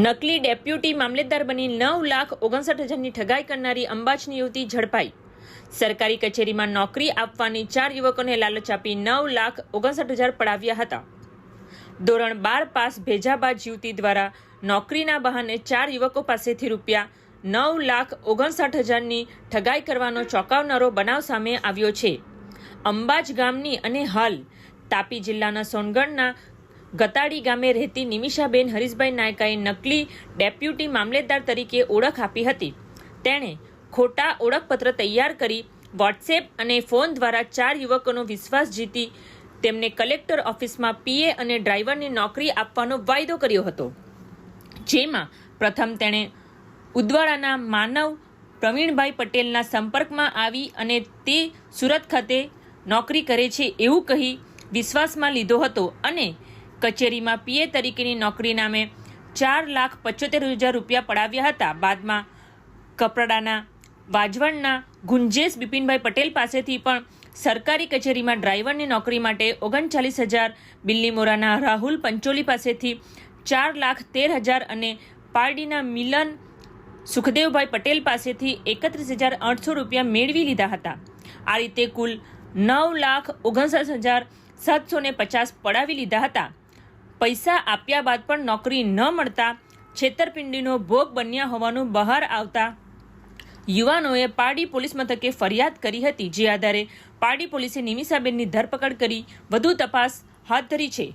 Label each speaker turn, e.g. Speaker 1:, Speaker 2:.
Speaker 1: નકલી ડેપ્યુટી મામલેદાર બની 9,59,000ની ઠગાઈ કરનારી અંબાજની યુવતી ઝડપાઈ। સરકારી કચેરીમાં નોકરી આપવાની 4 યુવકોને લાલચ આપી 9,59,000 પડાવ્યા હતા। ધોરણ 12 પાસ ભેજા બાદ યુવતી દ્વારા નોકરીના બહાને 4 યુવકો પાસેથી રૂપિયા 9,59,000ની ઠગાઈ કરવાનો ચોંકાવનારો બનાવ સામે આવ્યો છે। અંબાજ ગામની અને હાલ તાપી જિલ્લાના સોનગઢના ગતાડી ગામે રહેતી નિમિષાબેન હરીશભાઈ નાયકાએ નકલી ડેપ્યુટી મામલેદાર તરીકે ઓળખ આપી હતી। તેણે ખોટા ઓળખપત્ર તૈયાર કરી વોટ્સએપ અને ફોન દ્વારા 4 યુવકોનો વિશ્વાસ જીતી તેમને કલેક્ટર ઓફિસમાં પીએ અને ડ્રાઈવરની નોકરી આપવાનો વાયદો કર્યો હતો। જેમાં પ્રથમ તેણે ઉદવાડાના માનવ પ્રવીણભાઈ પટેલના સંપર્કમાં આવી અને તે સુરત ખાતે નોકરી કરે છે એવું કહી વિશ્વાસમાં લીધો હતો અને કચેરીમાં પીએ તરીકેની નોકરી નામે 4,75,000 રૂપિયા પડાવ્યા હતા। બાદમાં કપરાડાના વાજવણના ગુંજેશ બિપિનભાઈ પટેલ પાસેથી પણ સરકારી કચેરીમાં ડ્રાઈવરની નોકરી માટે 39,000, બિલ્લીમોરાના રાહુલ પંચોલી પાસેથી 4,13,000 અને પારડીના મિલન સુખદેવભાઈ પટેલ પાસેથી 31,800 રૂપિયા મેળવી લીધા હતા। આ રીતે કુલ 9,59,750 પડાવી લીધા હતા। પૈસા આપ્યા બાદ પણ નોકરી ન મળતા છેતરપિંડીનો ભોગ બન્યા હોવાનું બહાર આવતા યુવાનોએ પારડી પોલીસ મથકે ફરિયાદ કરી હતી। જે આધારે પારડી પોલીસે નિમિષાબેનની ધરપકડ કરી વધુ તપાસ હાથ ધરી છે।